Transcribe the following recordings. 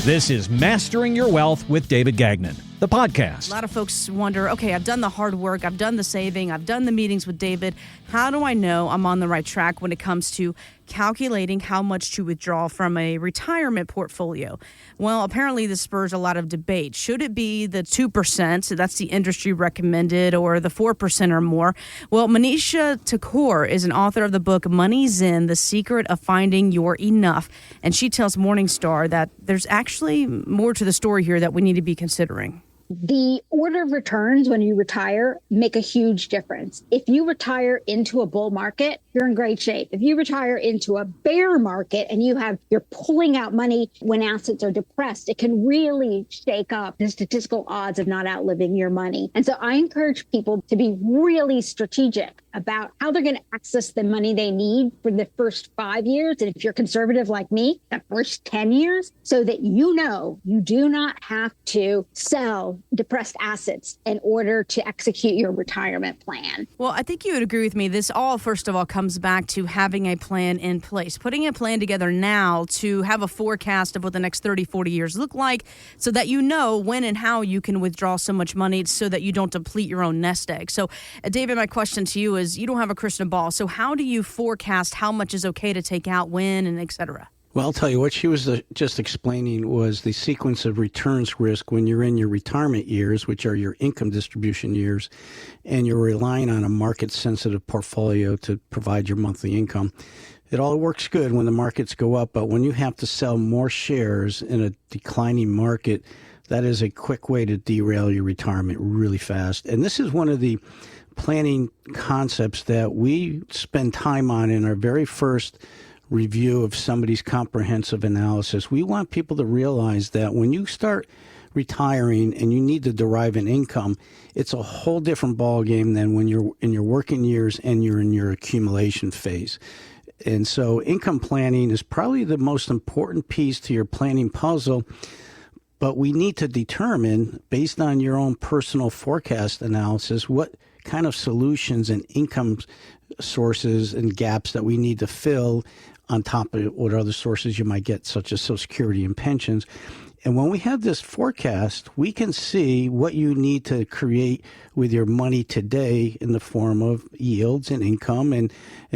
This is Mastering Your Wealth with David Gagnon, the podcast. A lot of folks wonder, okay, I've done the hard work, I've done the saving, I've done the meetings with David. How do I know I'm on the right track when it comes to calculating how much to withdraw from a retirement portfolio? Well, apparently this spurs a lot of debate. Should it be the 2%, so that's the industry recommended, or the 4% or more? Well, Manisha Thakur is an author of the book Money's In, The Secret of Finding Your Enough. And she tells Morningstar that there's actually more to the story here that we need to be considering. The order of returns when you retire make a huge difference. If you retire into a bull market, you're in great shape. If you retire into a bear market and you're pulling out money when assets are depressed, it can really shake up the statistical odds of not outliving your money. And so I encourage people to be really strategic about how they're going to access the money they need for the first 5 years. And if you're conservative like me, the first 10 years, so that you know you do not have to sell depressed assets in order to execute your retirement plan. Well, I think you would agree with me. This all, first of all, comes back to having a plan in place, putting a plan together now to have a forecast of what the next 30, 40 years look like so that you know when and how you can withdraw so much money so that you don't deplete your own nest egg. So, David, my question to you is, you don't have a crystal ball. So how do you forecast how much is okay to take out, when, and et cetera? Well, I'll tell you what she was just explaining was the sequence of returns risk when you're in your retirement years, which are your income distribution years, and you're relying on a market-sensitive portfolio to provide your monthly income. It all works good when the markets go up, but when you have to sell more shares in a declining market, that is a quick way to derail your retirement really fast. And this is one of the planning concepts that we spend time on in our very first review of somebody's comprehensive analysis. We want people to realize that when you start retiring and you need to derive an income, it's a whole different ballgame than when you're in your working years and you're in your accumulation phase. And so income planning is probably the most important piece to your planning puzzle. But we need to determine, based on your own personal forecast analysis, what kind of solutions and income sources and gaps that we need to fill on top of what other sources you might get, such as Social Security and pensions. And when we have this forecast, we can see what you need to create with your money today in the form of yields and income and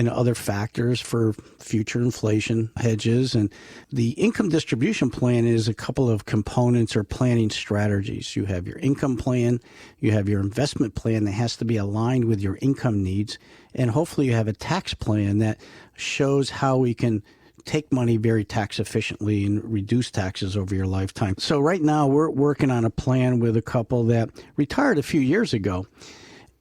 other factors for future inflation hedges. And the income distribution plan is a couple of components or planning strategies. You have your income plan, you have your investment plan that has to be aligned with your income needs, and hopefully you have a tax plan that shows how we can take money very tax efficiently and reduce taxes over your lifetime. So right now we're working on a plan with a couple that retired a few years ago.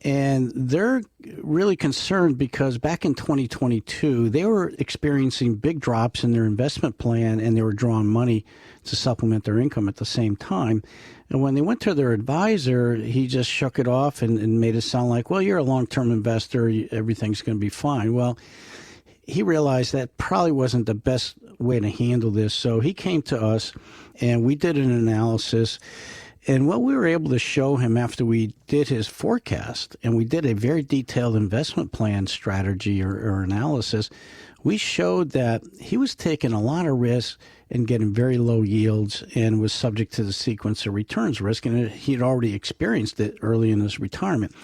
And they're really concerned because back in 2022, they were experiencing big drops in their investment plan and they were drawing money to supplement their income at the same time. And when they went to their advisor, he just shook it off and made it sound like, well, you're a long-term investor, everything's going to be fine. Well, he realized that probably wasn't the best way to handle this. So he came to us and we did an analysis. And what we were able to show him after we did his forecast and we did a very detailed investment plan strategy or analysis, we showed that he was taking a lot of risks and getting very low yields and was subject to the sequence of returns risk. And he had already experienced it early in his retirement.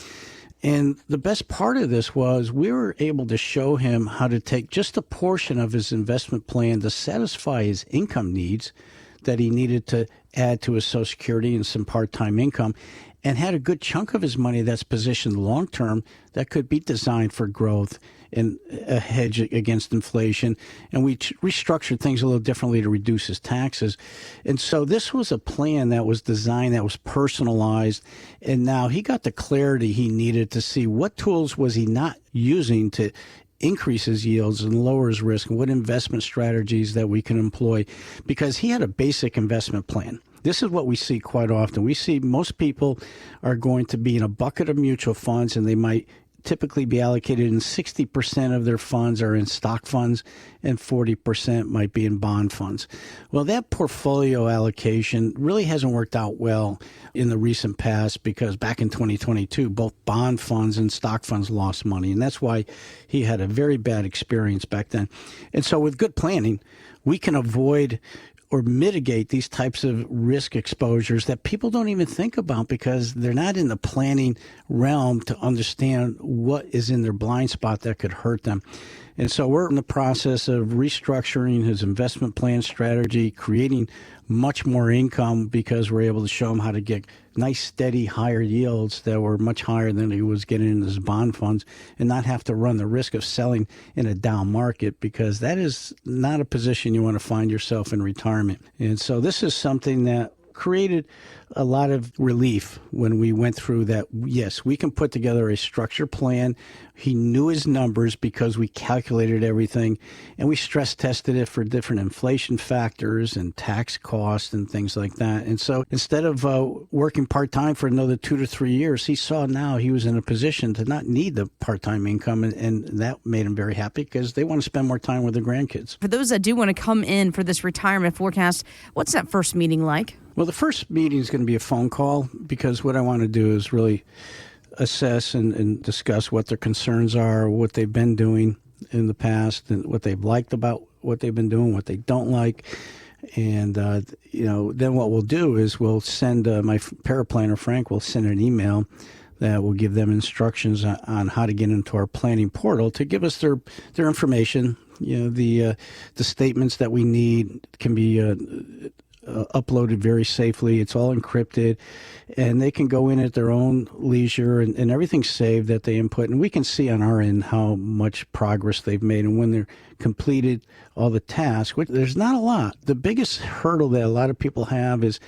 And the best part of this was we were able to show him how to take just a portion of his investment plan to satisfy his income needs that he needed to add to his Social Security and some part-time income, and had a good chunk of his money that's positioned long-term that could be designed for growth and a hedge against inflation. And we restructured things a little differently to reduce his taxes. And so this was a plan that was designed, that was personalized. And now he got the clarity he needed to see what tools was he not using to increase his yields and lower his risk, and what investment strategies that we can employ, because he had a basic investment plan. This is what we see quite often. We see most people are going to be in a bucket of mutual funds, and they might typically be allocated in 60% of their funds are in stock funds and 40% might be in bond funds. Well, that portfolio allocation really hasn't worked out well in the recent past because back in 2022, both bond funds and stock funds lost money. And that's why he had a very bad experience back then. And so with good planning, we can avoid or mitigate these types of risk exposures that people don't even think about because they're not in the planning realm to understand what is in their blind spot that could hurt them. And so we're in the process of restructuring his investment plan strategy, creating much more income because we're able to show him how to get nice, steady, higher yields that were much higher than he was getting in his bond funds and not have to run the risk of selling in a down market because that is not a position you want to find yourself in retirement. And so this is something that created a lot of relief when we went through that. Yes, we can put together a structured plan. He knew his numbers because we calculated everything and we stress tested it for different inflation factors and tax costs and things like that. And so instead of working part-time for another 2 to 3 years, he saw now he was in a position to not need the part-time income. And that made him very happy because they want to spend more time with their grandkids. For those that do want to come in for this retirement forecast, what's that first meeting like? Well, the first meeting is going to be a phone call because what I want to do is really assess and discuss what their concerns are, what they've been doing in the past, and what they've liked about what they've been doing, what they don't like. And, then what we'll do is we'll send my paraplanner, Frank, will send an email that will give them instructions on how to get into our planning portal to give us their information. The statements that we need can be uploaded very safely. It's all encrypted, and they can go in at their own leisure, and everything's saved that they input. And we can see on our end how much progress they've made. And when they're completed all the tasks, which there's not a lot. The biggest hurdle that a lot of people have is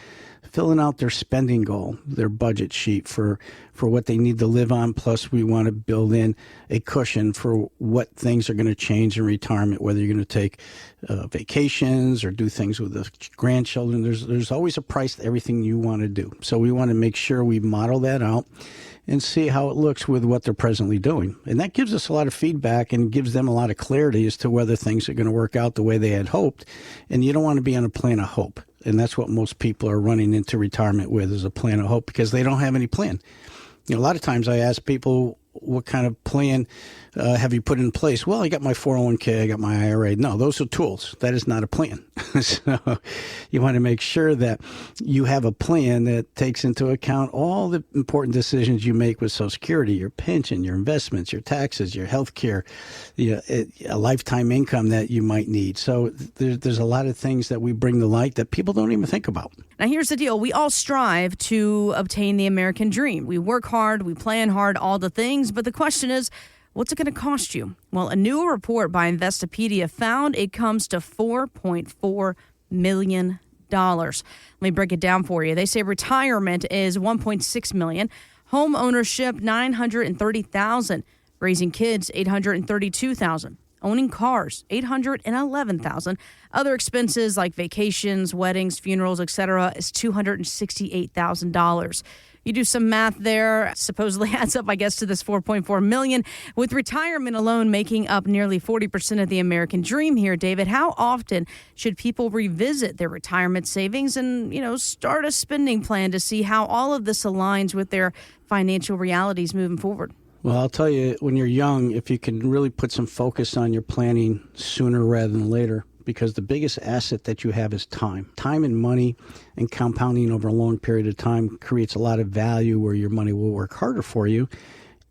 filling out their spending goal, their budget sheet for what they need to live on. Plus, we want to build in a cushion for what things are going to change in retirement, whether you're going to take vacations or do things with the grandchildren. There's always a price to everything you want to do. So we want to make sure we model that out and see how it looks with what they're presently doing. And that gives us a lot of feedback and gives them a lot of clarity as to whether things are going to work out the way they had hoped. And you don't want to be on a plan of hope. And that's what most people are running into retirement with, is a plan of hope, because they don't have any plan. A lot of times I ask people, what kind of plan have you put in place? Well, I got my 401k, I got my IRA. No, those are tools. That is not a plan. So you want to make sure that you have a plan that takes into account all the important decisions you make with Social Security, your pension, your investments, your taxes, your health care, a lifetime income that you might need. So there's a lot of things that we bring to light that people don't even think about. Now, here's the deal. We all strive to obtain the American dream. We work hard, we plan hard, all the things. But the question is, what's it going to cost you? Well, a new report by Investopedia found it comes to $4.4 million. Let me break it down for you. They say retirement is $1.6 million, home ownership $930,000, raising kids $832,000. Owning cars, $811,000. Other expenses like vacations, weddings, funerals, etc., is $268,000. You do some math there, supposedly adds up, I guess, to this $4.4 million, with retirement alone making up nearly 40% of the American dream here. David, how often should people revisit their retirement savings and, start a spending plan to see how all of this aligns with their financial realities moving forward? Well, I'll tell you, when you're young, if you can really put some focus on your planning sooner rather than later, because the biggest asset that you have is time. Time and money, and compounding over a long period of time creates a lot of value where your money will work harder for you,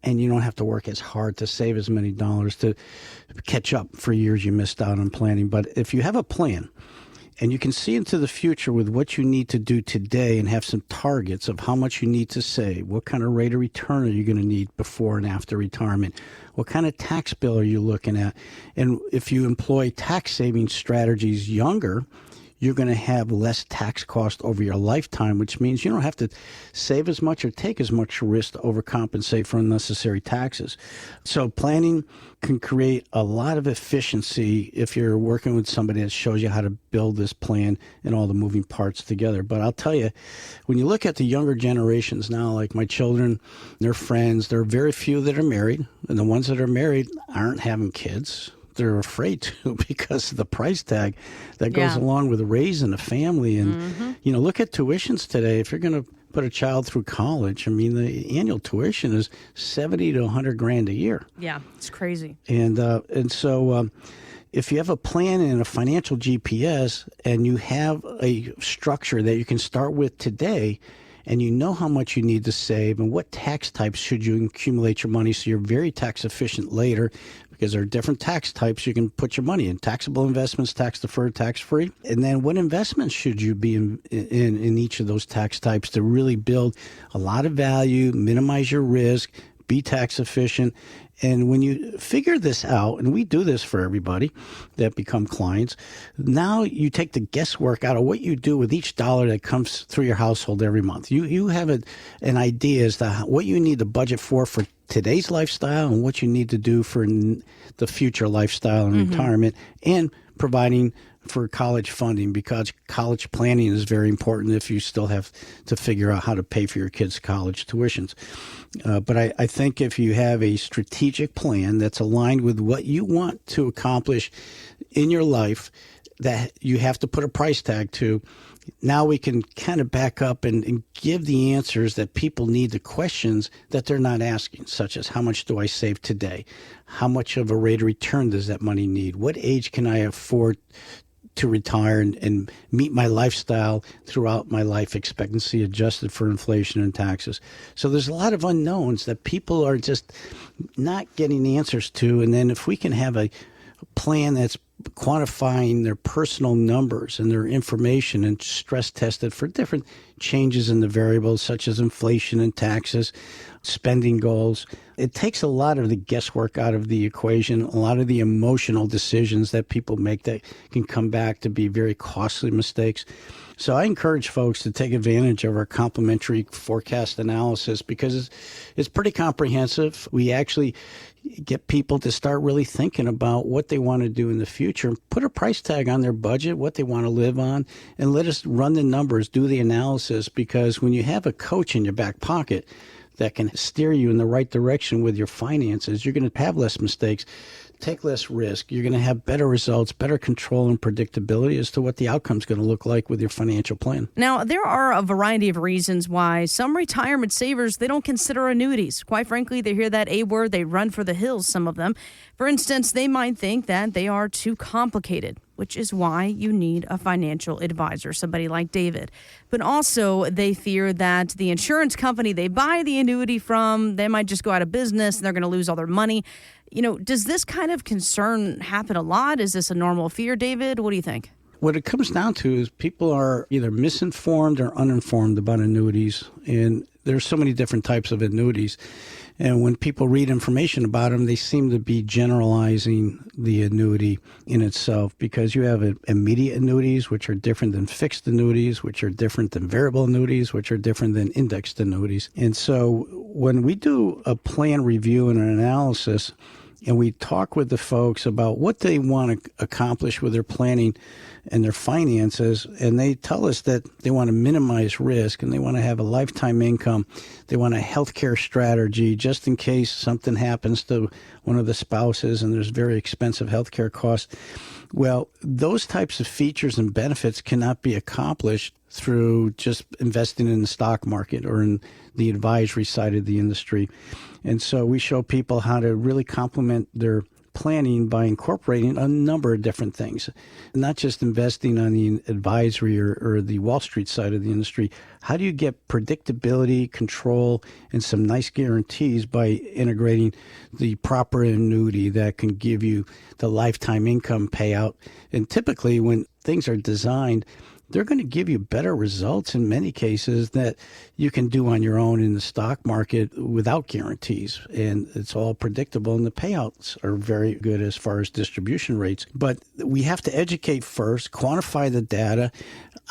and you don't have to work as hard to save as many dollars to catch up for years you missed out on planning. But if you have a plan, and you can see into the future with what you need to do today and have some targets of how much you need to save, what kind of rate of return are you going to need before and after retirement, what kind of tax bill are you looking at, and if you employ tax saving strategies younger, you're going to have less tax cost over your lifetime, which means you don't have to save as much or take as much risk to overcompensate for unnecessary taxes. So planning can create a lot of efficiency if you're working with somebody that shows you how to build this plan and all the moving parts together. But I'll tell you, when you look at the younger generations now, like my children, their friends, there are very few that are married, and the ones that are married aren't having kids. They're afraid to because of the price tag that goes along with raising a family. And, look at tuitions today. If you're going to put a child through college, I mean, the annual tuition is $70 to $100 grand a year. Yeah, it's crazy. And so if you have a plan and a financial GPS and you have a structure that you can start with today, and you know how much you need to save and what tax types should you accumulate your money so you're very tax efficient later, because there are different tax types you can put your money in: taxable investments, tax deferred, tax free. And then what investments should you be in each of those tax types to really build a lot of value, minimize your risk, be tax efficient. And when you figure this out, and we do this for everybody that become clients, now you take the guesswork out of what you do with each dollar that comes through your household every month. You have an idea as to what you need to budget for today's lifestyle and what you need to do for the future lifestyle and retirement, and providing for college funding, because college planning is very important if you still have to figure out how to pay for your kids' college tuitions. But I think if you have a strategic plan that's aligned with what you want to accomplish in your life, that you have to put a price tag to, now we can kind of back up and give the answers that people need, the questions that they're not asking, such as how much do I save today? How much of a rate of return does that money need? What age can I afford to retire and meet my lifestyle throughout my life expectancy, adjusted for inflation and taxes? So there's a lot of unknowns that people are just not getting answers to. And then if we can have a plan that's quantifying their personal numbers and their information and stress tested for different changes in the variables such as inflation and taxes, spending goals, it takes a lot of the guesswork out of the equation, a lot of the emotional decisions that people make that can come back to be very costly mistakes. So I encourage folks to take advantage of our complementary forecast analysis, because it's pretty comprehensive. We actually get people to start really thinking about what they want to do in the future, put a price tag on their budget, what they want to live on, and let us run the numbers, do the analysis, because when you have a coach in your back pocket that can steer you in the right direction with your finances, you're going to have less mistakes, take less risk. You're going to have better results, better control and predictability as to what the outcome is going to look like with your financial plan. Now, there are a variety of reasons why some retirement savers, they don't consider annuities. Quite frankly, they hear that A word, they run for the hills, some of them. For instance, they might think that they are too complicated, which is why you need a financial advisor, somebody like David. But also, they fear that the insurance company they buy the annuity from, they might just go out of business and they're going to lose all their money. You know, does this kind of concern happen a lot? Is this a normal fear, David? What do you think? What it comes down to is people are either misinformed or uninformed about annuities. And there's so many different types of annuities. And when people read information about them, they seem to be generalizing the annuity in itself, because you have immediate annuities, which are different than fixed annuities, which are different than variable annuities, which are different than indexed annuities. And so when we do a plan review and an analysis, and we talk with the folks about what they want to accomplish with their planning and their finances, and they tell us that they want to minimize risk and they want to have a lifetime income. They want a healthcare strategy just in case something happens to one of the spouses and there's very expensive healthcare costs. Well, those types of features and benefits cannot be accomplished through just investing in the stock market or in the advisory side of the industry. And so we show people how to really complement their planning by incorporating a number of different things, not just investing on the advisory or the Wall Street side of the industry. How do you get predictability, control, and some nice guarantees by integrating the proper annuity that can give you the lifetime income payout? And typically when things are designed, they're going to give you better results in many cases that you can do on your own in the stock market without guarantees. And it's all predictable, and the payouts are very good as far as distribution rates. But we have to educate first, quantify the data,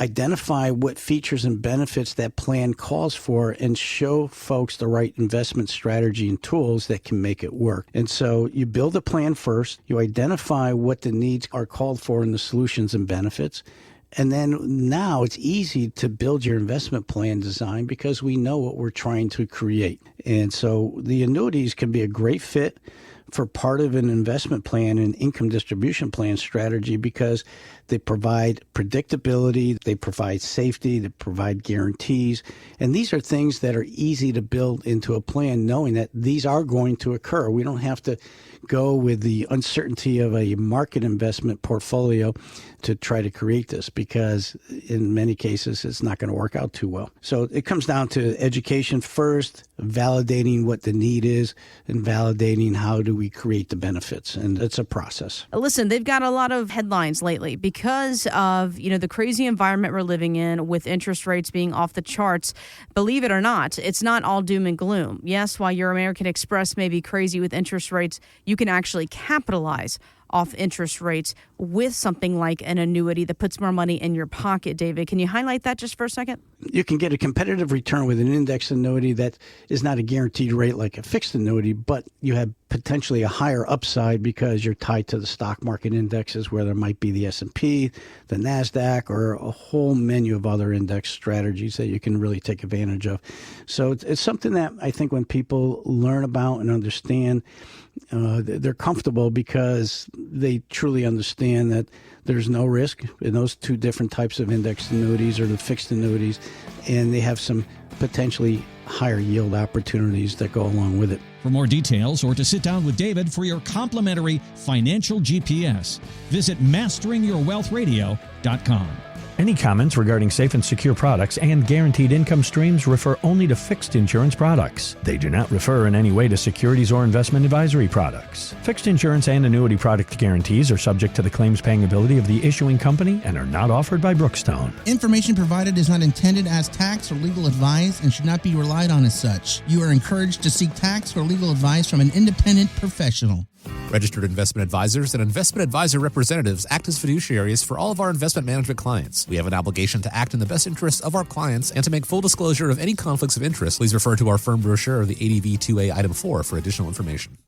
identify what features and benefits that plan calls for, and show folks the right investment strategy and tools that can make it work. And so you build a plan first, you identify what the needs are called for in the solutions and benefits. And then now it's easy to build your investment plan design because we know what we're trying to create. And so the annuities can be a great fit for part of an investment plan and income distribution plan strategy, because They provide predictability, they provide safety, they provide guarantees. And these are things that are easy to build into a plan, knowing that these are going to occur. We don't have to go with the uncertainty of a market investment portfolio to try to create this, because in many cases it's not going to work out too well. So it comes down to education first, validating what the need is, and validating how do we create the benefits. And it's a process. Listen, they've got a lot of headlines lately because of, the crazy environment we're living in with interest rates being off the charts. Believe it or not, it's not all doom and gloom. Yes, while your American Express may be crazy with interest rates, you can actually capitalize off interest rates with something like an annuity that puts more money in your pocket. David, can you highlight that just for a second? You can get a competitive return with an index annuity that is not a guaranteed rate like a fixed annuity, but you have potentially a higher upside because you're tied to the stock market indexes, where there might be the S&P, the NASDAQ, or a whole menu of other index strategies that you can really take advantage of. So it's something that I think when people learn about and understand, they're comfortable because they truly understand that there's no risk in those two different types of index annuities or the fixed annuities, and they have some potentially higher yield opportunities that go along with it. For more details or to sit down with David for your complimentary financial GPS, visit masteringyourwealthradio.com. Any comments regarding safe and secure products and guaranteed income streams refer only to fixed insurance products. They do not refer in any way to securities or investment advisory products. Fixed insurance and annuity product guarantees are subject to the claims paying ability of the issuing company and are not offered by Brookstone. Information provided is not intended as tax or legal advice and should not be relied on as such. You are encouraged to seek tax or legal advice from an independent professional. Registered investment advisors and investment advisor representatives act as fiduciaries for all of our investment management clients. We have an obligation to act in the best interests of our clients and to make full disclosure of any conflicts of interest. Please refer to our firm brochure, the ADV 2A Item 4, for additional information.